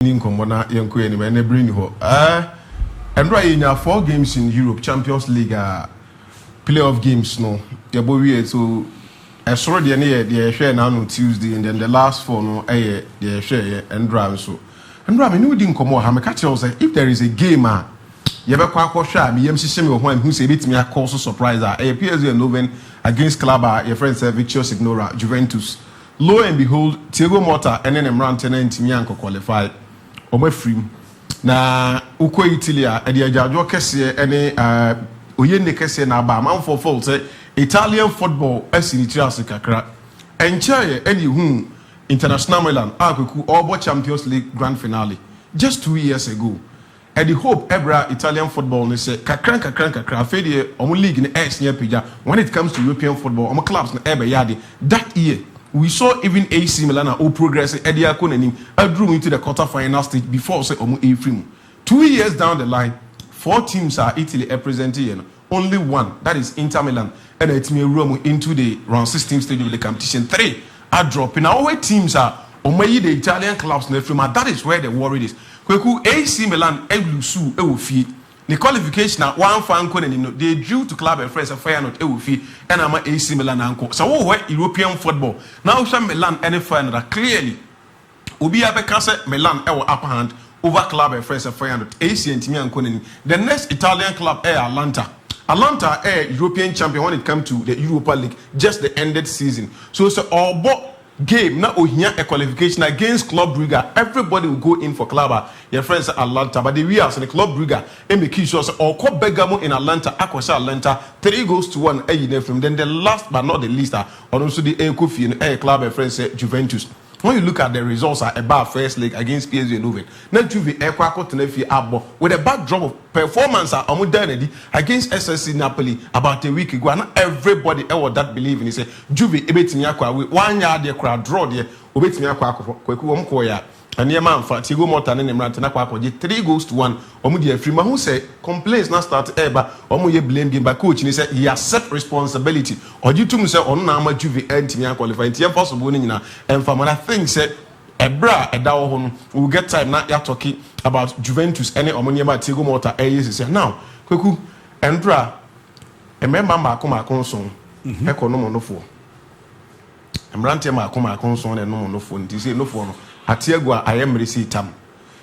Komona Yanko and bring ho. And right in 4 games in Europe, Champions League, playoff games, no. Yabowie, so I saw the share now on Tuesday, and then the last 4, no, the share and drive so. And Ram, you didn't come on. If there is a game, you ever quite shy, me, MC one who said it to me, I call so surprise. I appears in Noven against Club, your friend said Victor Signora, Juventus. Lo and behold, Thiago Motta and then Emran Tenant Mianco qualified. MON-FRI na uko Italy a de ajajo kese ene oyenne kese na ba man for fault say Italian football asinitira kakra enchaye eni hu international Milan akweku obo Champions League grand finale just 2 years ago and the hope ebra Italian football ne say kakra fedie omo league ne s near pija when it comes to European football omo clubs na ebe yade that year. We saw even AC Milan or progress drew into the quarter-final stage before say MON-FRI. 2 years down the line, 4 teams are Italy representing, only one, that is Inter Milan, and it's me room into the round 16 stage of the competition. 3 are dropping. Now, where teams are the Italian clubs, that is where the worry is. AC Milan, the qualification at one fan they drew to club and friends of Feyenoord and I'm AC Milan anko. So what European football now some Milan and Feyenoord clearly Ubi Abekase Milan upper hand over club and friends of Feyenoord AC and Timian. The next Italian club Atalanta. Atalanta European champion when it comes to the Europa League just the ended season. So it's all game now a qualification against Club Brugge. Everybody will go in for Club your friends at Atalanta, but the reals and the Club Brugge and make sure or call Bergamo in Atalanta, Aquasha Atalanta 3-1 from then the last but not the least on also the Kofi and club friends Juventus. When you look at the results at about first leg against PSG and Juve, now Juve Abo with a backdrop of performance at Amudernedy against SSC Napoli about a week ago. And everybody that believe in it say Juve ebetimiakwa with 1 yard there crowd draw there obetimiakwa kweku omkoya and your man for Thiago Motta and Emran Tenakwa 3-1 MON-FRI who say complaints not start ever omuye blame game by coach and he said he accept responsibility or you to say on nama Juve and Timia qualifying TM possible and from I think say ebra edawo we'll get time now you're talking about Juventus and Omunyema Thiago Motta say now kweku endra remember ma konson economo no for Emran Tema konson and no for say no for no Atiagwa I am receipt tam.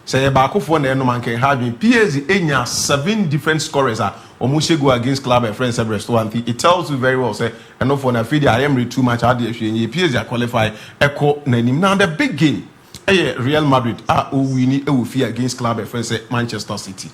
Say baako for na no man can have PSG enya 7 different scorers are Omushego against club and friends restaurant. It tells you very well say enough for na feed I am too much hard PSG qualify echo na nim. Now the big game Real Madrid win against club and friends Manchester City.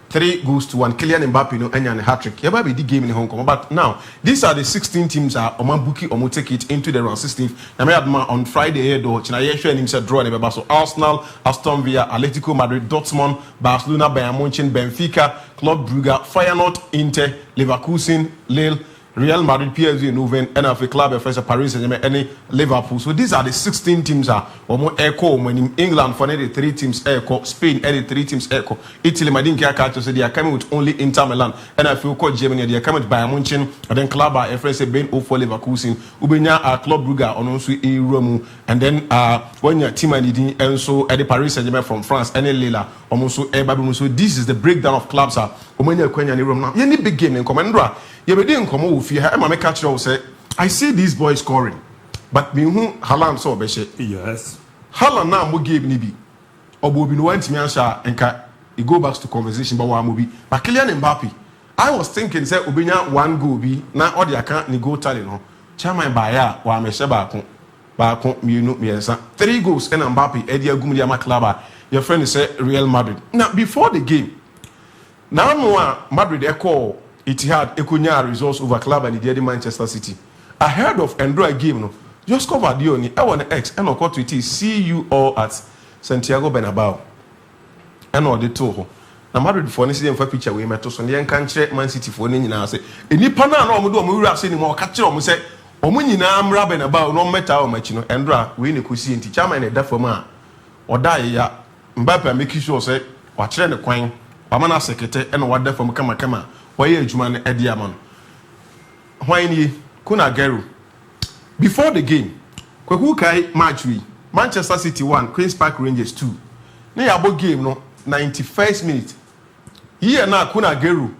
3-1. Kylian Mbappe no enya hat-trick. Yeba be the game in Hong Kong. But now these are the 16 teams are Oman Omo take it into the round 16th. Na on Friday here do China share him said draw ne so Arsenal, Aston Villa, Atletico Madrid, Dortmund, Barcelona, Bayern Munich, Benfica, Club Brugge, Feyenoord, Inter, Leverkusen, Lille, Real Madrid, PSG, Noven, NFA Club, First Paris Saint-Germain, any Liverpool. So these are the 16 teams are echo when in England for the 3 teams echo, Spain any 3 teams echo, Italy Madinka Kato say they are coming with only Inter Milan, NFA called Germany, they are coming with Bayern Munich, and then Club FS Ben for Leverkusen, Ubenya Club Brugge on also a Romu, and then when your team and so at the Paris Saint-Germain from France, any Lila, almost so so this is the breakdown of clubs are Omania Kwenya Room now. Any big game in Commandra. You didn't come over here. I'm a catcher who say, I see these boys scoring, but me who Haaland saw Beshe. Yes. Haaland now mo game nibi. Obo bin want me answer and it go back to conversation about one movie. But Kylian Mbappe, I was thinking say Obinya 1 goal be now all the account ni go tally no. Chairman Baya wa me sheba kon me no me 3 goals and Mbappe Eddie Agumdia Maklaba. Your friend is say Real Madrid. Now before the game, now no Madrid call. It had Ekunya results over club and the Manchester City. Ahead of Android game, no, just cover the only I want X and of course it is see you all at Santiago Bernabeu. And all the two. Now Madrid for this for picture we met us on the country Man City for now say any pana no do we are saying more catch them say Omunina Amra Bernabeu no matter how much no Andra we ne kusi nti chairman e da for ma or die ya Mbappe make sure say watch the coin Pamana secretary and what there from kama why Juman Ediamon? Why ni Kuna Geru? Before the game, Kwaku Kai match we Manchester City 1, Queen's Park Rangers 2. ne yabo game no 91st minute here na Kun Aguero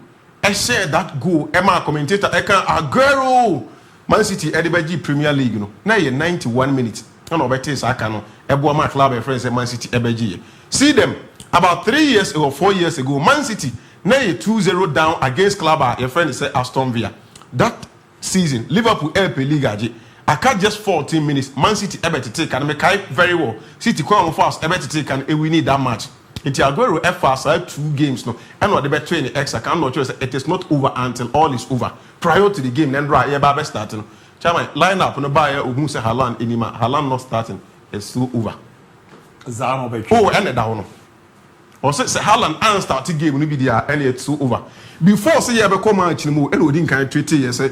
share that goal Emma commentator Eka Aguero Man City Edibaji Premier League no na ye 91 minutes and obete saka no ebo ma club e friends Man City ebeji see them about 3 years or 4 years ago Man City na ye 2-0 down against club your friend say Aston Villa that season Liverpool LP League aje aka just 14 minutes Man City ebete take and make very well City come fast ebete take and we need that match. It's Aguero FR 2 games no and what the better in the extra can not choose it is not over until all is over prior to the game then right yeah baby starting chairman line up no buy who say Haaland inima Haaland not starting it's so over oh and down or say Haaland and start the game no be there and it's so over before say yeah be come match no and odin kan treat you say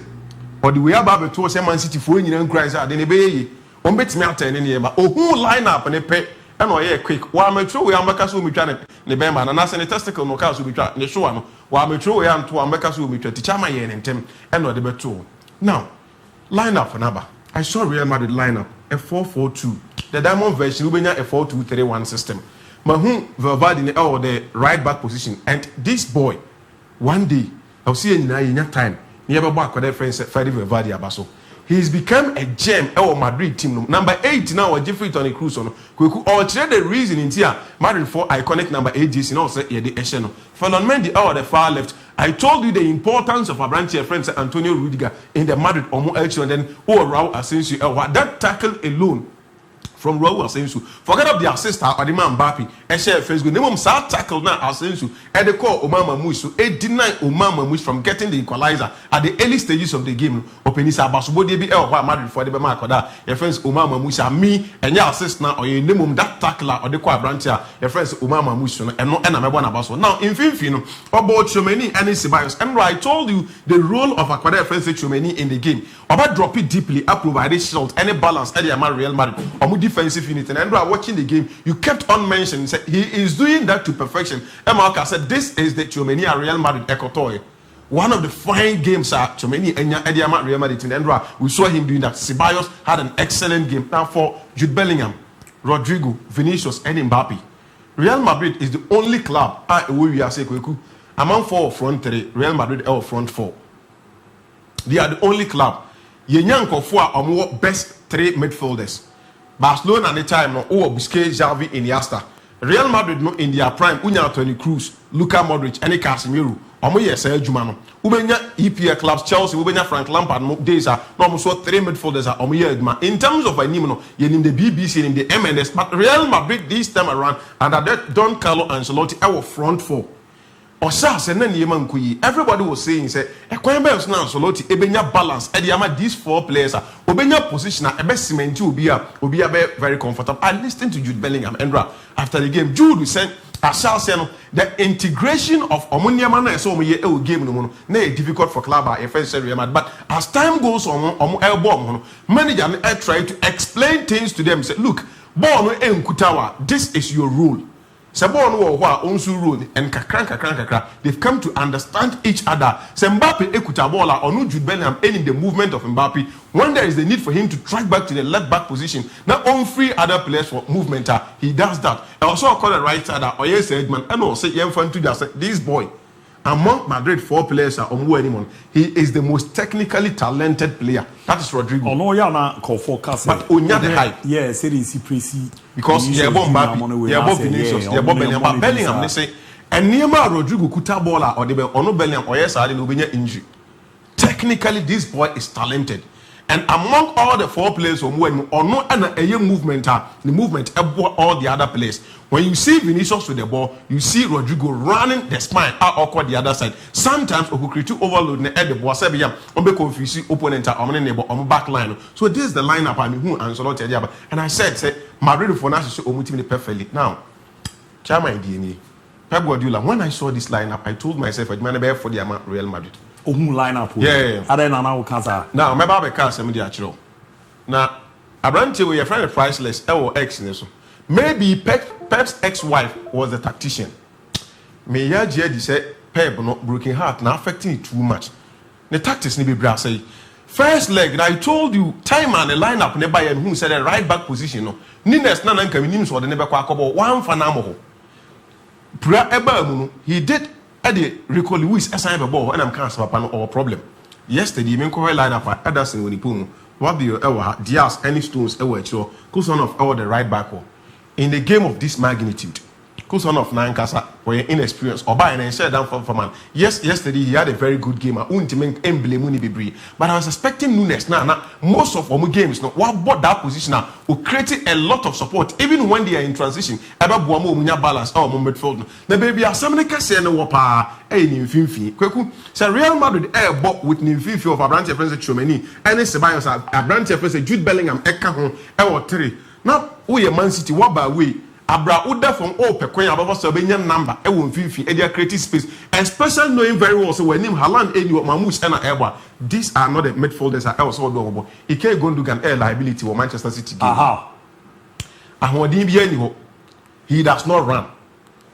or the way about to say Man City for nyina cry say de ne be on betimi atene ne ma ohun line up ne pe and oh quick wa metro we ambeka so mitwa ne be ma na se ne testicle no ka so mitwa ne showa no wa metro we am to ambeka so mitwa teacher ma ye ne ntem and the beto now line up number I saw Real Madrid line up a 4-4-2 the diamond version we benya a 4-2-3-1 system mahu Valverde ne the right back position and this boy one day I'll see in time never back with their friends Freddy Valverde abaso. He's become a gem our Madrid team. Number 8 now, Jeffrey Tony Cruz on. Or the reason in here, Madrid for iconic number 8 is in also the Esheno. Fallon Mendy out the far left. I told you the importance of a branch here, friends Antonio Rudiger in the Madrid or more Elche and then Raul Asensio. That tackle alone from Raul Asensio. Forget of the assist or the man Mbappe. And share first good. Name start tackle now Asensio. And the call Omama Musu. It denied Omama Musu from getting the equalizer at the early stages of the game. Openisa Basubo DB Madrid for the Bamakoda. Your friends Omama Musa me and your assist now or your name that tackler or the qua branch here. Your friends Omama Musu and no and I'm one abaso. Now in Finfino about Chomeni and Ceballos. And I told you the role of Aquada friends Chomeni in the game. About drop it deeply up provided shot any balance at the Real Madrid or defensive unit and watching the game you kept on mentioning said he is doing that to perfection. Emalka said this is the Chomeni Real Madrid Ekotoy. One of the fine games at Chomeni and Ediama Real Madrid and we saw him doing that. Ceballos had an excellent game. Now for Jude Bellingham, Rodrigo, Vinicius and Mbappe. Real Madrid is the only club we are saying among 4 front 3, Real Madrid are front 4. They are the only club. Yenyanko 4 are best 3 midfielders. Barcelona at the time no Busquets, Xavi, Iniesta. Real Madrid no in their prime unya Toni Kroos, Luka Modric, and Casemiro. Omo yes Jumano. Ubenya EPL clubs Chelsea, ubenya Frank Lampard no days are no so 3 midfielders are omo yedma. In terms of no you in the BBC in the MLS, but Real Madrid this time around under that Don Carlo Ancelotti our front 4. Everybody was saying, say, Equanimous now, Soloti, Ebenya balance, Ediama, these 4 players, Obenya position, a best cement will be very comfortable. I listened to Jude Bellingham, Andra, after the game. Jude said, I shall say, the integration of Omuniamana and so many game, no, difficult for club, but as time goes on, elbow, manager try to explain things to them, say, look, Bono and Kutawa, this is your rule. Sabon wo onsu road and kakran they've come to understand each other. Mbappe ekutabola onu Jude Bellingham in the movement of Mbappe when there is the need for him to track back to the left back position. Now on free other players for movement he does that. I also call the right side or yes Edman and also this boy among Madrid 4 players are on he is the most technically talented player. That is Rodrigo. Oh no, yeah, na call for Castle. But Onya the hype. Yeah, seriously, Presi. Because yeah, Mbappe, yeah, Vinicius, yeah, Bellingham. Bellingham, they say, and Neymar Rodrigo kuta bola or the Ono Bellingham or yes, I didn't know injury. Technically, this boy is talented. And among all the 4 players who went or no and a movement, the movement above all the other players. When you see Vinicius with the ball, you see Rodrigo running the spine awkward the other side. Sometimes we create overload at the ball. Say, confuse opponent on the back line. So this is the lineup I mean who and and I said, Madrid for now should motivate perfectly. Now, Chama DNA. Pep Guardiola. When I saw this lineup, I told myself I'd man for the Real Madrid. Lineup. Yeah. Now, my Baba can't send me the actual. Now, I ran to your friend priceless X in this. Maybe Pep's ex-wife was a tactician. May ya say Pep not broken heart now affecting it too much. The tactics need be brass say. First leg, I told you time and the lineup nearby and who said the right back position. No, Nines Nanan can mean so the never quack about 1 fanamo. Pra eba he did the Rico Lewis assign the ball and I'm can't stop or problem. Yesterday, men call line up at Ederson when he put what be our Diaz any stones sure cause one of our the right back in the game of this magnitude. Cause one of nine casa were inexperienced or buying and share down for man. Yes, yesterday he had a very good game. I wouldn't make emblem be, but I was expecting Nunes now. Most of our games no what bought that position now will create a lot of support even when they are in transition. Eba buamo munya balance or midfield. The baby are some of the case no wapa Nimfifi. Kweku say Real Madrid bought with Nimfifi of Abrante Prince Chomeni and Ceballos Abrante Prince Jude Bellingham eka ho 3. Now we Man City what by way Abra Uda from Pekwen above Sabinian number, a won Fifi, a creative space, and special knowing very well. So when him Haaland, Eddie, Mamush, and Ewa, these are not the midfielders are also doable. He can't go to an air liability or Manchester City game. Aha. He does not run.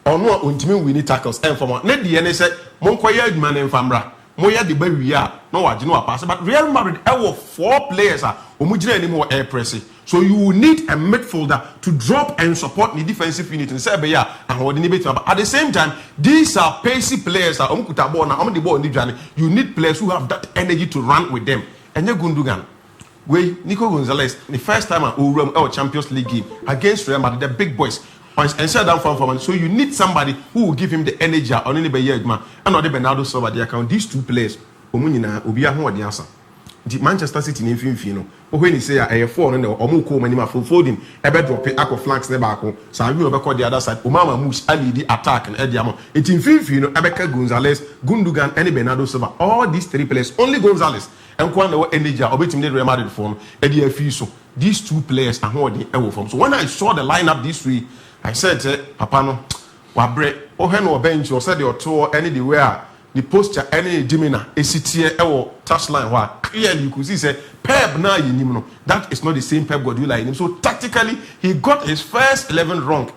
Or no, ultimately we need tackles. And from net the NSA, Monkoya man and Fambra, Moya the baby, no, I do not pass. But Real Madrid, 4 players are anymore air pressing. So you need a midfielder to drop and support the defensive unit in Serbia and but at the same time, these are pacey players. You need players who have that energy to run with them. And you're Gundogan. Nico Gonzalez, the first time at our Champions League game against Real Madrid, the big boys. And shut down from so you need somebody who will give him the energy on any and not the Bernardo Silva. They account these 2 players. The Manchester City in Finfino. When he say a 4 and Omuko Manima folding, a bed drop aqua flanks never so I will record the other side. Umama Mush Ali the attack and Ediamo. It's in Finfino, Abeka Gonzalez, Gundogan, and Bernardo Silva. All these 3 players, only Gonzalez and Kwanda energy or betting the Real Madrid form, Eddie Fiso. These 2 players are holding ever from. So when I saw the lineup this week, I said, Papano, Wabre, Oheno bench or said your tour any the where. The posture any dimina a city touchline where clearly you could see say Pep now that is not the same Pep Guardiola in him. So tactically he got his first 11 wrong.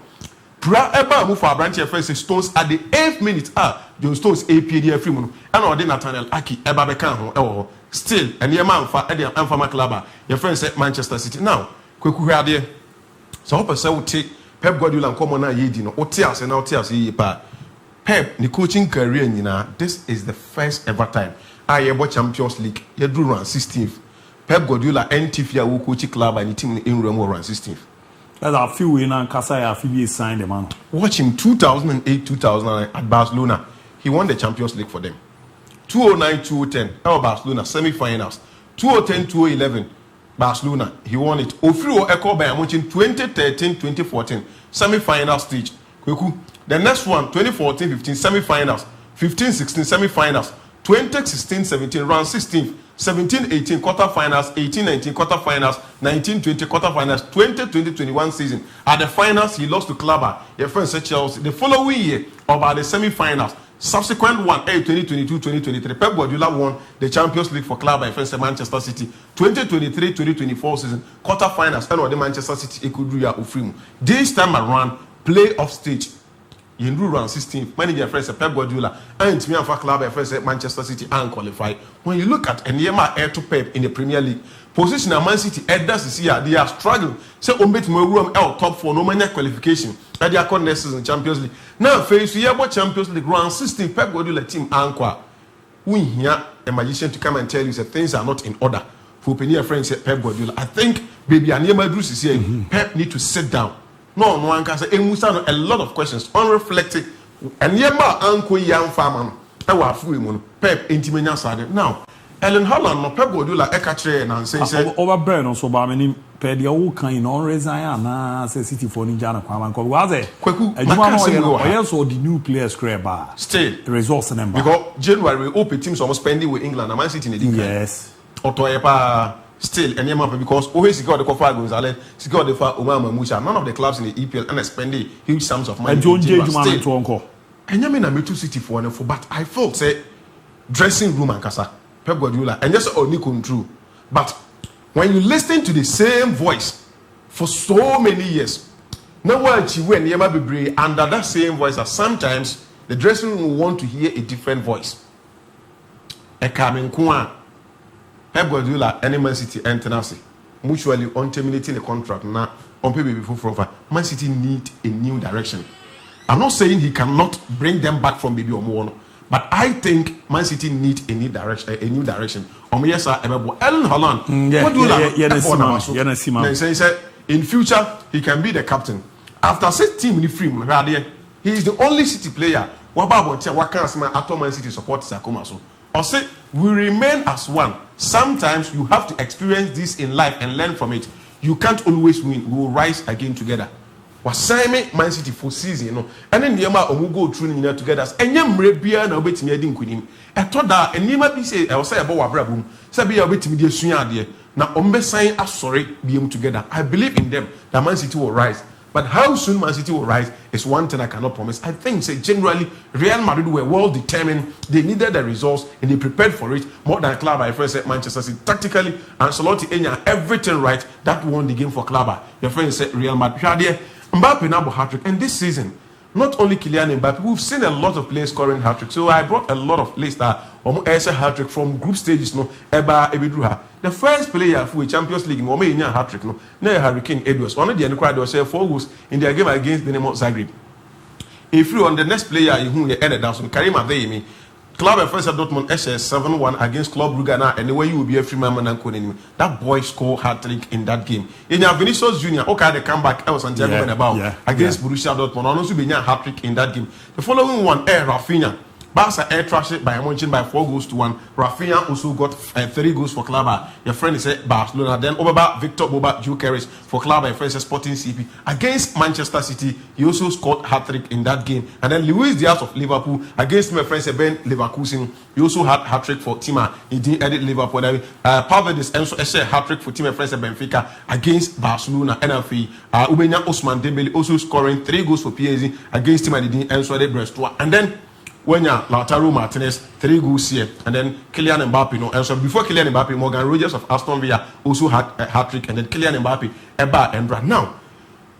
Eba move for branch first Stones at the 8th minute. John Stones APD free mono and or Nathaniel Aki Eba bekan still and your man for Eddie and for Maclaba. Your friend said Manchester City. Now quick here so hope I will take Pep Guardiola and come on now yedino Otias and Otias pa. Pep, the coaching career, this is the first ever time I ever Champions League. You do run 16th. Pep Guardiola NTFia will coach club and the team in Rome run 16th. That's a few in and Kasaya Phoebe signed the man. Watch him 2008-2009 at Barcelona. He won the Champions League for them. 2009-2010, Barcelona semi-finals. 2010-2011, Barcelona. He won it. Ofrio Echo by 2013-2014 semi-final stage. The next one, 2014-15 semi-finals, 15-16 semi-finals, 2016-17 round 16th, 17-18 quarter-finals, 18-19 quarter-finals, 19-20 quarter-finals, 2020-21 season. At the finals, he lost to Clubber, your friend said Chelsea. The following year, about the semi-finals, subsequent one, 2022-2023, Pep Guardiola won the Champions League for Clubber, your friend said Manchester City. 2023-2024 season, quarter-finals, and the Manchester City Ekuduya Ufrimu. This time around, playoff stage. In round 16th, manager friends Pep Guardiola and me and for club friends Manchester City and qualify. When you look at Enyema air to Pep in the Premier League, position at Man City, this year they are struggling. So umbet my room out top 4 no mania qualification. That they are next season Champions League. Now face year about Champions League round 16 Pep Guardiola team anqua. We here a magician to come and tell you that things are not in order. For Penia friends Pep Guardiola. I think baby Anyema Bruce is here. Pep need to sit down. No one can say a lot of questions unreflected and yema uncle young farmer Pep intimate side now Ellen Holland no Pep Guardiola ekatre and say over burn so ba many pe the whole kind on resign na say City for ninja na kwama ko was e yes so the new players create bar still the results number because January we open teams almost spending with England and Man City in the yes Otoyepa still and Yema because always he got the Kofa Gonzalez, he got the Umama Musha. None of the clubs in the EPL and spending huge sums of money. And John J. Jumana to Uncle. And Yamina Metu City for but I felt say dressing room and Casa, Pep Guardiola, and just only true. But when you listen to the same voice for so many years, now what you when Yema be under that same voice, that sometimes the dressing room will want to hear a different voice. A coming Kwan. Pep Guardiola and Man City and Tenassi mutually on terminating the contract now on pay before Man City need a new direction. I'm not saying he cannot bring them back from baby Omo, but I think Man City need a new direction. Yes, Erling Haaland. What do you like? He said in future he can be the captain. After 16 minutes free, he is the only City player. What can't Man City support Sakomaso? Or say we remain as one. Sometimes you have to experience this in life and learn from it. You can't always win. We will rise again together. Wasame Man City for season, you know. And then the Omu go through together. And yam rebia na wait me edin kunim. I thought that and nima be say I was say about wabrabum. Say be wait me de sunya de. Na ombe sign as sorry be together. I believe in them that Man City will rise. But how soon Man City will rise is one thing I cannot promise. I think say generally Real Madrid were well determined. They needed the results and they prepared for it more than club. I first said Manchester City tactically and Ancelotti Enya everything right. That won the game for club. Your friend said Real Madrid. Mbappe now hat-trick, and this season, not only Kylian Mbappe, we've seen a lot of players scoring hat-trick. So I brought a lot of players that hat-trick from group stages. No, the first player for the Champions League, hat-trick. No, Hurricane Edwards. One of the crowd was 4 goals in their game against Dynamo Zagreb. If you on the next player, who the ended down, Karim Adeyemi. Club at first at Dortmund SS 7-1 against Club Brugge. And the way you will be a free man and enemy. That boy scored hat-trick in that game. In your Vinicius Junior, okay, the comeback I was Santiago Bernabeu against Borussia Dortmund. Also be a hat-trick in that game. The following one, Rafinha. Barca air trashed by Munchen by 4 goals to 1. Rafinha also got 3 goals for Club. Your friend is Barcelona. Then over Victor Boba Gyökeres for Club. Your friend is Sporting CP. Against Manchester City, he also scored hat-trick in that game. And then Luis Diaz of Liverpool against my friend Ben Leverkusen. He also had hat-trick for Tima. He didn't edit Liverpool. Pavedes also a hat-trick for Team friends Benfica against Barcelona. NFE. Ubenya Osman Dembele also scoring 3 goals for PSG against Team and Brestois. And then when Lautaro Martinez 3 goals here, and then Kylian Mbappe, and so before Kylian Mbappe, Morgan Rogers of Aston Villa also had a hat-trick, and then Kylian Mbappe, Eba and Brad. Now,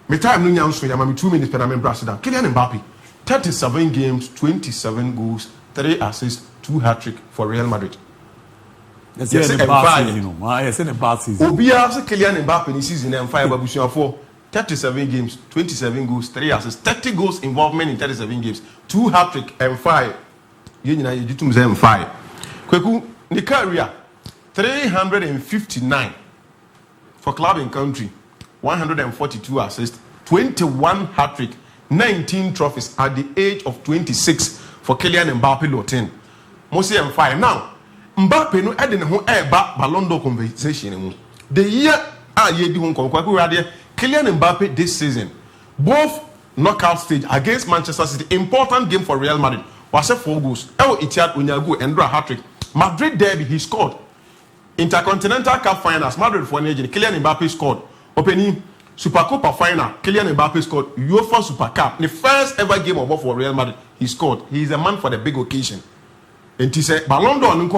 my time no so I'm 2 minutes, but I'm in Brazil. Kylian Mbappe, 37 games, 27 goals, 3 assists, 2 hat-trick for Real Madrid. Yes, in the bad season. Yes, in the bad season. Obia Kylian Mbappe in the season and 5 Babushia 4. 37 games, 27 goals, 3 assists, 30 goals involvement in 37 games, 2 hat-trick and 5. You know, you do them 5. Kweku, the career 359 for club and country, 142 assists, 21 hat-trick, 19 trophies at the age of 26 for Kylian Mbappe Lotin. Mosi M5. Now, Mbappe no adding who Ballon d'Or conversation. The year ye do home Kweku Kylian Mbappe this season, both knockout stage against Manchester City, important game for Real Madrid, was 4 goals. Etihad Onyago and a hat-trick. Madrid derby, he scored. Intercontinental Cup finals, Madrid for an agent, Kylian Mbappe scored. Opening Supercopa final, Kylian Mbappe scored. UEFA Super Cup, the first ever game of for Real Madrid, he scored. He is a man for the big occasion. And he said, Ballon d'Or, mu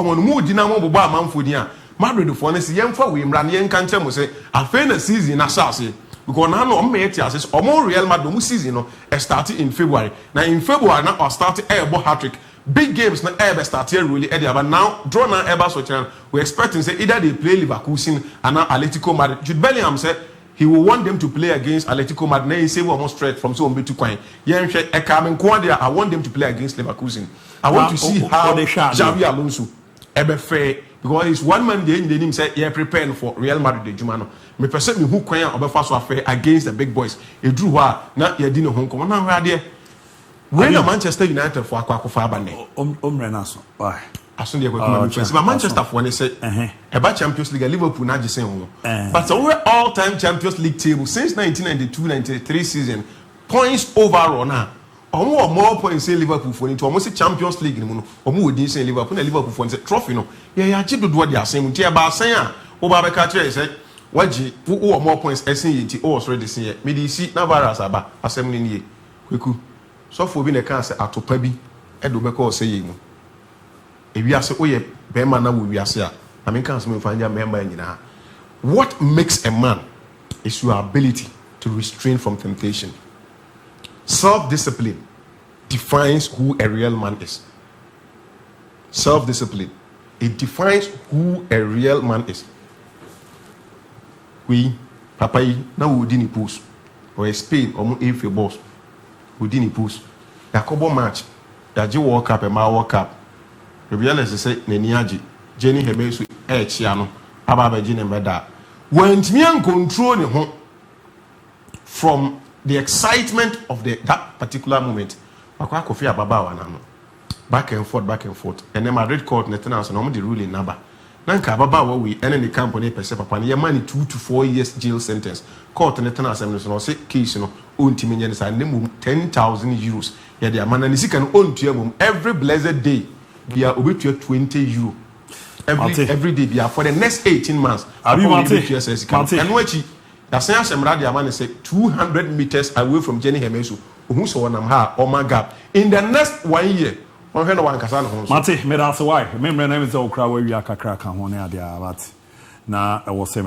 dinamo boba man for dia. Madrid for an yemfa we ran yen cancer mo say, a fair season assassin. Because now no says more Real Madrid season started in February. Now in February now started about hat-trick. Big games now ever started really earlier, but now draw now ever so channel. We're expecting say either they play Leverkusen and now Atletico Madrid. Jude Bellingham said he will want them to play against Atletico Madrid. Now he say we almost straight from so to coin. I want them to play against Leverkusen. I want to see how Xavi Alonso ever fair. Because it's one man the name said you're preparing for Real Madrid the Jumano. Me person me who kwanya obefa so affair against the big boys. E drew wa na ye di no hon ko na hwa de. When Manchester United for akwakofa abane. Omrenaso. Why? Aso de kwakuma me but Manchester for ne say eba Champions League Liverpool na je say ho. But over all-time Champions League table since 1992-93 season points overall now. Omo more points say Liverpool for into almost Champions League ni mu no. Omo we dey say Liverpool na Liverpool for say trophy no. Ya chi dodo dey asem ntia ba san a wo ba be ka kire say waji wo more points esen yiti o so dey say me dey see na virus aba asem ni nie. Kweku. So for bi na kan say atopa bi e do be ka o say yi mu. E wi ase o ye be ma na wo wi ase a. I mean kan say me fanya member nyina. What makes a man is your ability to restrain from temptation. Self-discipline defines who a real man is. Self-discipline. It defines who a real man is. We, Papa, now we didn't post or Spain or Efe boss. within the post. Yakobo match, Yaji World Cup, and my World Cup. The reality say, Neniaji, Jenny Hebesu, Chiano, Ababa Jin and Bada. When Timian control the home from the excitement of that particular moment, Makwa Kofi Ababa Wanano. Back and forth. And then Madrid court, Netanyahu, and the ruling number. Nanka Ababa, we end the company, Papa, your money 2 to 4 years jail sentence. Court Netanyahu, and say case, own team and 10,000 euros. Yeah, the man and the can own to your every blessed day. Be a over to 20 euro. Every day, be for the next 18 months. And what you that's why I'm ready. Man say 200 meters away from Jenny Hemesu. Who saw one oh my God. In the next 1 year, one Kasana. Mate, me that's why. Remember, name is all crowd where we are kakra kan one there, but now I was saying.